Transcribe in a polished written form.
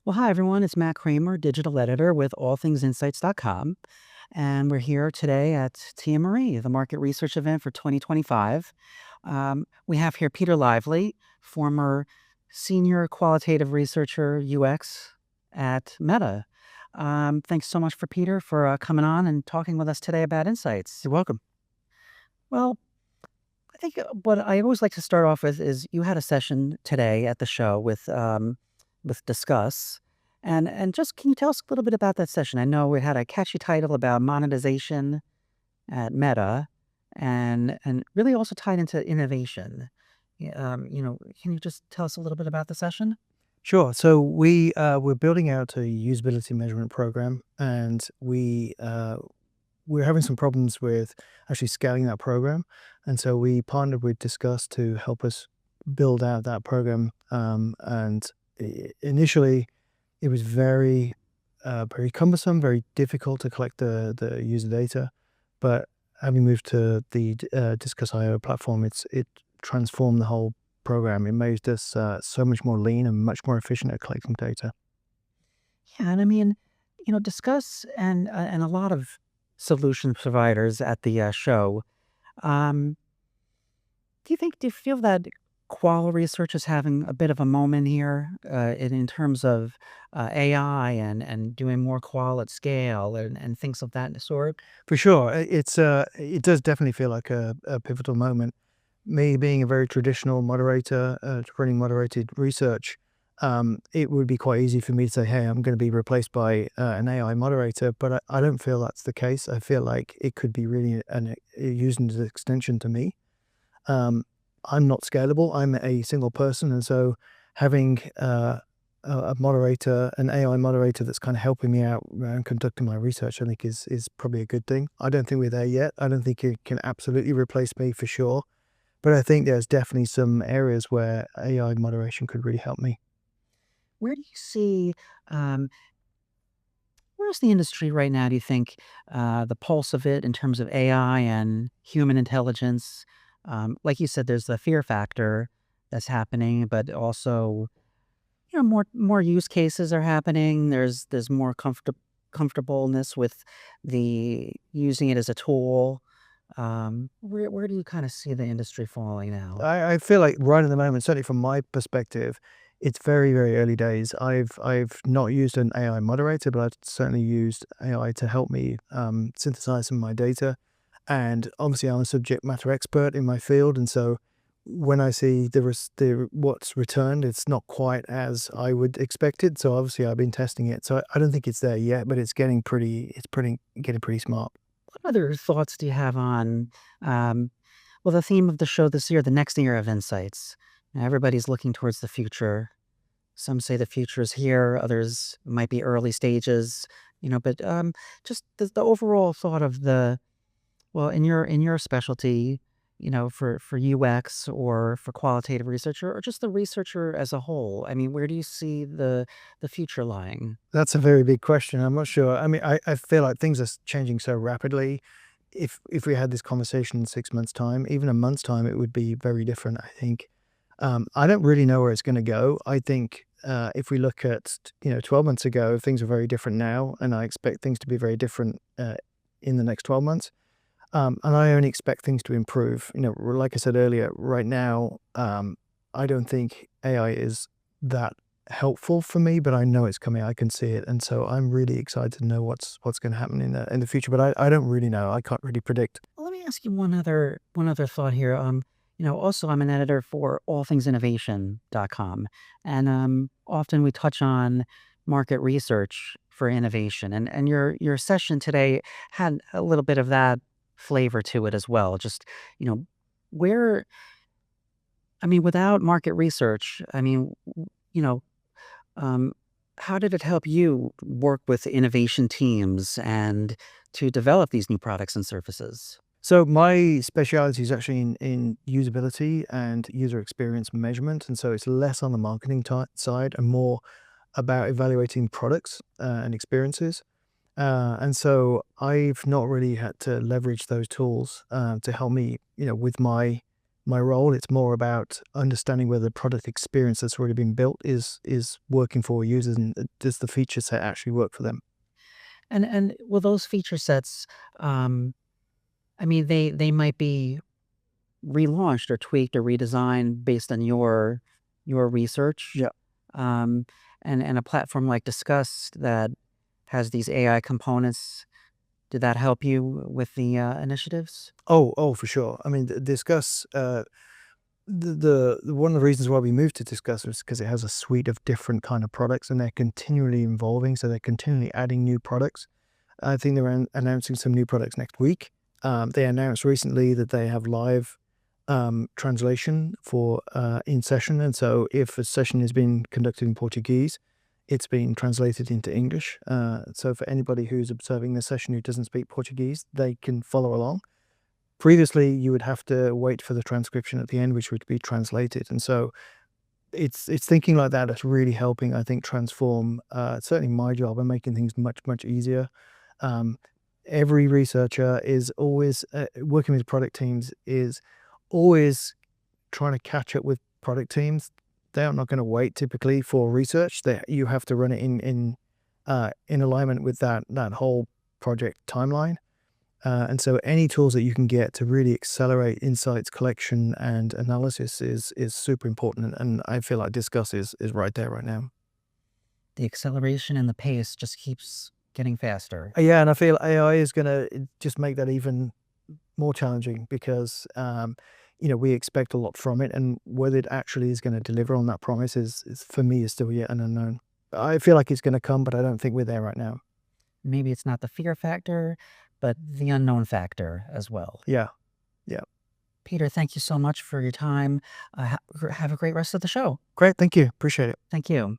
Well, hi, everyone. It's Matt Kramer, digital editor with allthingsinsights.com. And we're here today at TMRE, the market research event for 2025. We have here Peter Lively, former senior qualitative researcher UX at Meta. Thanks so much for Peter for coming on and talking with us today about insights. You're welcome. Well, I think what I always like to start off with is you had a session today at the show with Disqus, and just can you tell us a little bit about that session? I know it had a catchy title about monetization at Meta, and really also tied into innovation. Can you just tell us a little bit about the session? Sure. So we're building out a usability measurement program, and we're having some problems with actually scaling that program, and so we partnered with Disqus to help us build out that program. Initially, it was very cumbersome, very difficult to collect the user data, but having moved to the Disqus IO platform, it transformed the whole program. It made us so much more lean and much more efficient at collecting data. Yeah, and I mean, Disqus and a lot of solution providers at the show. Um, do you feel that qual research is having a bit of a moment here, in terms of, AI and doing more qual at scale and things of that sort? For sure, it does definitely feel like a pivotal moment. Me being a very traditional moderator, running moderated research, it would be quite easy for me to say, "Hey, I'm going to be replaced by an AI moderator," but I don't feel that's the case. I feel like it could be really used as an extension to me. Um, I'm not scalable. I'm a single person, and so having a moderator, an AI moderator that's kind of helping me out and conducting my research, I think is probably a good thing. I don't think we're there yet. I don't think it can absolutely replace me for sure, but I think there's definitely some areas where AI moderation could really help me. Where do you see, um, where's the industry right now, do you think, the pulse of it in terms of AI and human intelligence? Like you said, there's the fear factor that's happening, but also, more use cases are happening. There's more comfortableness with the using it as a tool. Where do you kinda see the industry falling now? I feel like right at the moment, certainly from my perspective, it's very, very early days. I've not used an AI moderator, but I've certainly used AI to help me synthesize some of my data. And obviously, I'm a subject matter expert in my field, and so when I see the what's returned, it's not quite as I would expect it. So obviously, I've been testing it. So I don't think it's there yet, but it's getting pretty smart. What other thoughts do you have on, um, well, the theme of the show this year, the next year of insights? Everybody's looking towards the future. Some say the future is here, others might be early stages, but just the overall thought of the well, in your specialty, for UX or for qualitative research or just the researcher as a whole. I mean, where do you see the future lying? That's a very big question. I'm not sure. I mean, I feel like things are changing so rapidly. If we had this conversation in 6 months' time, even a month's time, it would be very different, I think. I don't really know where it's going to go. I think if we look at 12 months ago, things are very different now, and I expect things to be very different in the next 12 months. And I only expect things to improve. Like I said earlier, right now, I don't think AI is that helpful for me, but I know it's coming. I can see it, and so I'm really excited to know what's going to happen in the future. But I don't really know. I can't really predict. Well, let me ask you one other thought here. Also I'm an editor for allthingsinnovation.com. And often we touch on market research for innovation. And your session today had a little bit of that flavor to it as well. Just, you know, where I mean, without market research, I mean, you know, um, how did it help you work with innovation teams and to develop these new products and services? So my specialty is actually in usability and user experience measurement, and so it's less on the marketing side and more about evaluating products and experiences. And so I've not really had to leverage those tools to help me, with my my role. It's more about understanding whether the product experience that's already been built is working for users, and does the feature set actually work for them. And will those feature sets, I mean, they might be relaunched or tweaked or redesigned based on your research. Yeah. Um, and a platform like Disqus that has these AI components, did that help you with the initiatives? Oh, for sure. I mean, Discuss. One of the reasons why we moved to Discuss was because it has a suite of different kind of products, and they're continually evolving. So they're continually adding new products. I think they're announcing some new products next week. They announced recently that they have live translation for in session, and so if a session has been conducted in Portuguese, it's been translated into English. So for anybody who's observing the session who doesn't speak Portuguese, they can follow along. Previously, you would have to wait for the transcription at the end, which would be translated, and so it's thinking like that that's really helping, I think, transform certainly my job and making things much easier. Um, every researcher is always working with product teams is always trying to catch up with product teams. They are not going to wait typically for research. That you have to run it in alignment with that whole project timeline. And so any tools that you can get to really accelerate insights collection and analysis is super important. And I feel like Discuss is right there right now. The acceleration and the pace just keeps getting faster. Yeah, and I feel AI is going to just make that even more challenging because we expect a lot from it, and whether it actually is going to deliver on that promise is for me is still yet an unknown. I feel like it's going to come, but I don't think we're there right now. Maybe it's not the fear factor, but the unknown factor as well. Yeah, yeah. Peter, thank you so much for your time. Have a great rest of the show. Great, thank you. Appreciate it. Thank you.